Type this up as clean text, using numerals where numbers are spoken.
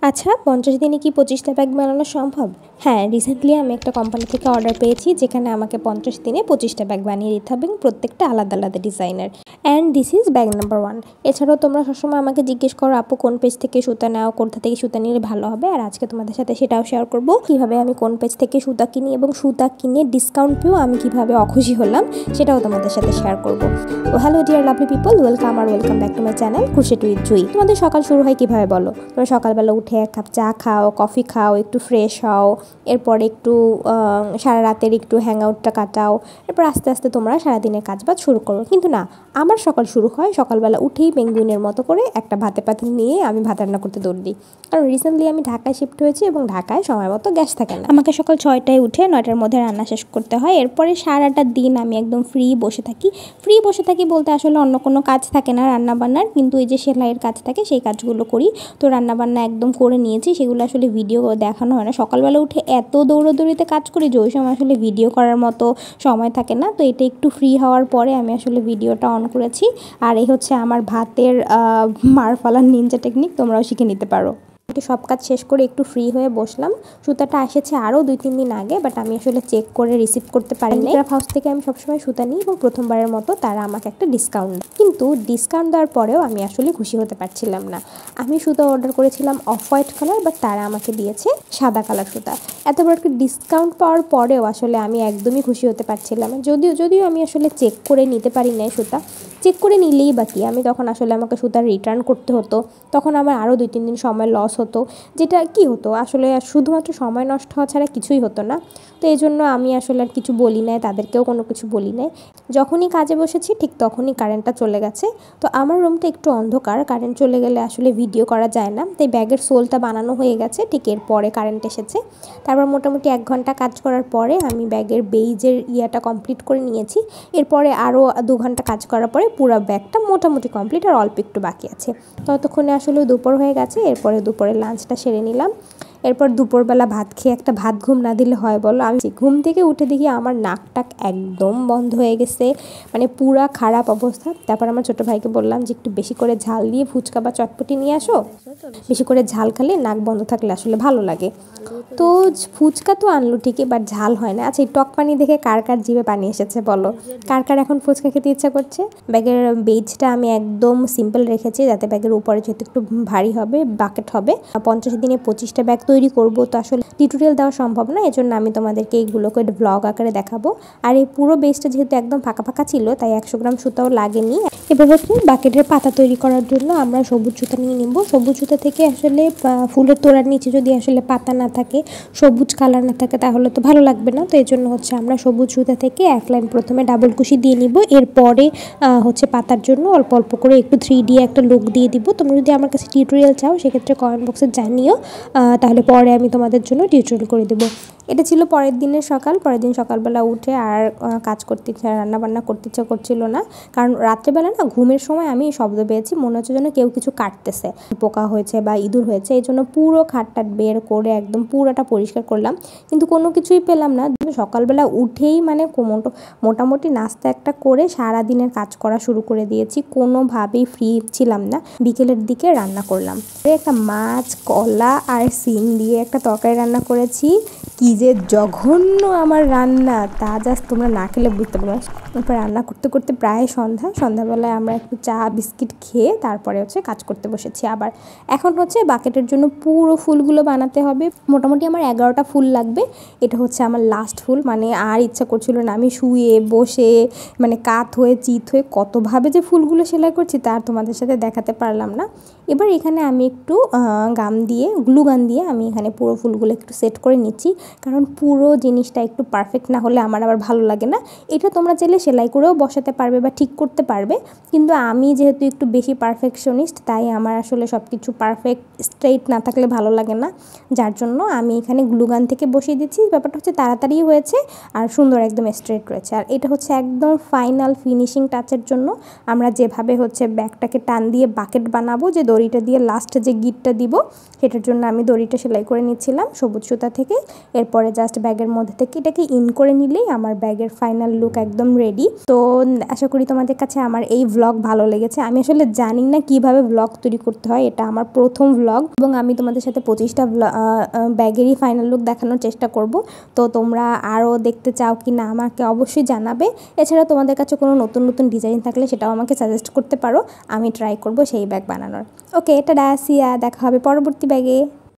আচ্ছা 50 দিনে কি 25টা ব্যাগ বানানো সম্ভব? হ্যাঁ, রিসেন্টলি আমি একটা কোম্পানি থেকে অর্ডার পেয়েছি যেখানে আমাকে 50 দিনে 25টা ব্যাগ বানিয়ে দিতে হবে এবং প্রত্যেকটা আলাদা আলাদা ডিজাইনের। And this is bag number 1। এছাড়াও তোমরা সবসময় আমাকে জিজ্ঞেস করো আপু কোন পেজ থেকে সুতা নাও, কোথা থেকে সুতা নিলে ভালো হবে, আর আজকে তোমাদের সাথে সেটাও শেয়ার করবো কিভাবে আমি কোন পেজ থেকে সুতা কিনি এবং সুতা কিনে ডিসকাউন্ট পেয়েও আমি কিভাবে অখুশি হলাম সেটাও তোমাদের সাথে শেয়ার করবো। তো hello dear lovely people, welcome back to my channel crochet with Jui. তোমাদের সকাল শুরু হয় কিভাবে বলো? তোমরা সকালবেলা উঠে এক কাপ চা খাও, কফি খাও, একটু ফ্রেশ হও, এরপর একটু সারা রাতের একটু হ্যাং আউটটা কাটাও, এরপর আস্তে আস্তে তোমরা সারাদিনের কাজবাজ শুরু করো। কিন্তু না, আমার সকাল শুরু হয় সকালবেলা উঠেই পেঙ্গুইনের মতো করে একটা ভাতের পাতিল নিয়ে আমি ভাত রান্না করতে দৌড় দিই। কারণ রিসেন্টলি আমি ঢাকায় শিফট হয়েছি এবং ঢাকায় সময় মতো গ্যাস থাকে না। আমাকে সকাল 6টায় উঠে 9টার মধ্যে রান্না শেষ করতে হয়। এরপরে সারাটা দিন আমি একদম ফ্রি বসে থাকি বলতে আসলে অন্য কোনো কাজ থাকে না রান্না বান্নার, কিন্তু এই যে সেলাইয়ের কাজ থাকে সেই কাজগুলো করি। তো রান্নাবান্না একদম করে নিয়েছি, সেগুলো আসলে ভিডিও দেখানো হয় না। সকালবেলা উঠে এত দৌড়াদৌড়িতে কাজ করি যে ওই সময় আসলে ভিডিও করার মতো সময় থাকে না। তো এটা একটু ফ্রি হওয়ার পরে আমি আসলে ভিডিওটা অন করেছি। আর এই হচ্ছে আমার ভাতের মার ফালার নিনজা টেকনিক, তোমরাও শিখে নিতে পারো। সব কাজ শেষ করে একটু ফ্রি হয়ে বসলাম। সুতাটা এসেছে আরও 2-3 দিন আগে, বাট আমি আসলে চেক করে রিসিভ করতে পারিনি। ক্রাফট হাউস থেকে আমি সবসময় সুতা নিই এবং প্রথমবারের মতো তারা আমাকে একটা ডিসকাউন্ট দেয়, কিন্তু ডিসকাউন্ট দেওয়ার পরেও আমি আসলে খুশি হতে পারছিলাম না। আমি সুতা অর্ডার করেছিলাম অফ হোয়াইট কালার, বাট তারা আমাকে দিয়েছে সাদা কালার সুতা। এত বড় একটা ডিসকাউন্ট পাওয়ার পরেও আসলে আমি একদমই খুশি হতে পারছিলাম। যদিও আমি আসলে চেক করে নিতে পারি না সুতা, চেক করে নিলেই বাকি আমি তখন আসলে আমাকে সুতা রিটার্ন করতে হতো, তখন আমার আরও 2-3 দিন সময় লস হতো, যেটা কি হতো আসলে শুধুমাত্র সময় নষ্ট হওয়া ছাড়া কিছুই হতো না। তো এই জন্য আমি আসলে আর কিছু বলি নাই, তাদেরকেও কোনো কিছু বলি নাই। যখনই কাজে বসেছি ঠিক তখনই কারেন্টটা চলে গেছে। তো আমার রুমটা একটু অন্ধকার, কারেন্ট চলে গেলে আসলে ভিডিও করা যায় না। তাই ব্যাগের সোলটা বানানো হয়ে গেছে, ঠিক এরপরে কারেন্ট এসেছে। তারপর মোটামুটি 1 ঘন্টা কাজ করার পরে আমি ব্যাগের বেইজের ইয়াটা কমপ্লিট করে নিয়েছি। এরপরে আরও 2 ঘন্টা কাজ করার পরে পুরো ব্যাগটা মোটামুটি কমপ্লিট, আর অল্প একটু বাকি আছে। ততক্ষণে আসলে দুপুর হয়ে গেছে। এরপরে দুপুরে লাঞ্চটা সেরে নিলাম। এরপর দুপুরবেলা ভাত খেয়ে একটা ভাত ঘুম না দিলে হয় বলো? আমি ঘুম থেকে উঠে দেখি আমার নাকটাক একদম বন্ধ হয়ে গেছে, মানে পুরা খারাপ অবস্থা। তারপর আমার ছোটো ভাইকে বললাম যে একটু বেশি করে ঝাল দিয়ে ফুচকা বা চটপটি নিয়ে আসো, বেশি করে ঝাল খেলে নাক বন্ধ থাকলে আসলে ভালো লাগে। তো ফুচকা তো আনলো ঠিকই, বাট ঝাল হয় না। আচ্ছা, এই টক পানি দেখে কার কার জিভে পানি এসেছে বলো? কার কার এখন ফুচকা খেতে ইচ্ছা করছে? ব্যাগের বেজটা আমি একদম সিম্পল রেখেছি, যাতে ব্যাগের উপরে যেহেতু একটু ভারী হবে, বাকেট হবে। 50 দিনে 25টা ব্যাগ তৈরি করব, তো আসলে টিউটোরিয়াল দেওয়া সম্ভব না, এজন্য আমি তোমাদেরকে এইগুলোকে ব্লগ আকারে দেখাবো। আর এই পুরো বেজটা যেহেতু একদম ফাঁকা ফাঁকা ছিল, তাই 100 গ্রাম সুতাও লাগেনি। এবার হচ্ছে বাকেটের পাতা তৈরি করার জন্য আমরা সবুজ সুতা নিয়ে নিব। সবুজ সুতা থেকে আসলে ফুলের তোড়ার নিচে যদি আসলে পাতা না থাকে, সবুজ কালার না থাকে, তাহলে তো ভালো লাগবে না। তো এই জন্য হচ্ছে আমরা সবুজ সুতা থেকে 1 লাইন প্রথমে ডাবল কুশি দিয়ে নিব। এরপরে হচ্ছে পাতার জন্য অল্প অল্প করে একটু 3D একটা লুক দিয়ে দিব। তোমরা যদি আমার কাছে টিউটোরিয়াল চাও সেক্ষেত্রে কমেন্ট বক্সে জানিও, তাহলে পরে আমি তোমাদের জন্য টিউটোরিয়াল করে দেবো। এটা ছিল পরের দিনের সকাল। পরের দিন সকালবেলা উঠে আর কাজ করতে রান্নাবান্না করতে ইচ্ছা করছিল না, কারণ রাত্রেবেলা না ঘুমের সময় আমি শব্দ পেয়েছি, মনে হচ্ছে যেন কেউ কিছু কাটতেছে, পোকা হয়েছে বা ইঁদুর হয়েছে। এই জন্য পুরো খাটটা বের করে একদম পুরোটা পরিষ্কার করলাম, কিন্তু কোনো কিছুই পেলাম না। সকালবেলা উঠেই মানে মোটামুটি নাস্তা একটা করে সারা দিনের কাজ করা শুরু করে দিয়েছি, কোনোভাবেই ফ্রি ছিলাম না। বিকেলের দিকে রান্না করলাম একটা মাছ, কলা আর সিম দিয়ে একটা তরকারি রান্না করেছি। কি যে জঘন্য আমার রান্না, তা জাস্ট তোমরা না খেলে বুঝতে পারবে। তারপর রান্না করতে করতে প্রায় সন্ধ্যাবেলায় আমরা একটু চা বিস্কিট খেয়ে তারপরে হচ্ছে কাজ করতে বসেছি আবার। এখন হচ্ছে বাকেটের জন্য পুরো ফুলগুলো বানাতে হবে। মোটামুটি আমার 11টা ফুল লাগবে। এটা হচ্ছে আমার লাস্ট ফুল, মানে আর ইচ্ছা করছিল না। আমি শুয়ে বসে মানে কাত হয়ে চিত হয়ে কতভাবে যে ফুলগুলো সেলাই করছি তার তোমাদের সাথে দেখাতে পারলাম না। এবার এখানে আমি একটু গ্লু গান দিয়ে আমি এখানে পুরো ফুলগুলো একটু সেট করে নিচ্ছি, কারণ পুরো জিনিসটা একটু পারফেক্ট না হলে আমার আবার ভালো লাগে না। এটা তোমরা চাইলে সেলাই করেও বসাতে পারবে বা ঠিক করতে পারবে, কিন্তু আমি যেহেতু একটু বেশি পারফেকশনিস্ট, তাই আমার আসলে সব কিছু পারফেক্ট স্ট্রেইট না থাকলে ভালো লাগে না, যার জন্য আমি এখানে গ্লু গান থেকে বসিয়ে দিচ্ছি। ব্যাপারটা হচ্ছে তাড়াতাড়ি হয়েছে আর সুন্দর একদম স্ট্রেট রয়েছে। আর এটা হচ্ছে একদম ফাইনাল ফিনিশিং টাচের জন্য আমরা যেভাবে হচ্ছে ব্যাগটাকে টান দিয়ে বাকেট বানাবো, যে দড়িটা দিয়ে লাস্ট যে গিটটা দিব, সেটার জন্য আমি দড়িটা সেলাই করে নিচ্ছিলাম সবুজ সুতা থেকে। এরপরে জাস্ট ব্যাগের মধ্যে থেকে এটাকে ইন করে নিলেই আমার ব্যাগের ফাইনাল লুক একদম রেডি। তো আশা করি তোমাদের কাছে আমার এই ভ্লগ ভালো লেগেছে। আমি আসলে জানি না কিভাবে ভ্লগ তৈরি করতে হয়, এটা আমার প্রথম ভ্লগ এবং আমি তোমাদের সাথে 25টা ব্যাগেরই ফাইনাল লুক দেখানোর চেষ্টা করব। তো তোমরা আরও দেখতে চাও কি না আমাকে অবশ্যই জানাবে। এছাড়া তোমাদের কাছে কোনো নতুন নতুন ডিজাইন থাকলে সেটাও আমাকে সাজেস্ট করতে পারো, আমি ট্রাই করব সেই ব্যাগ বানানোর। ওকে, টাটা, সিয়া, দেখা হবে পরবর্তী ব্যাগে।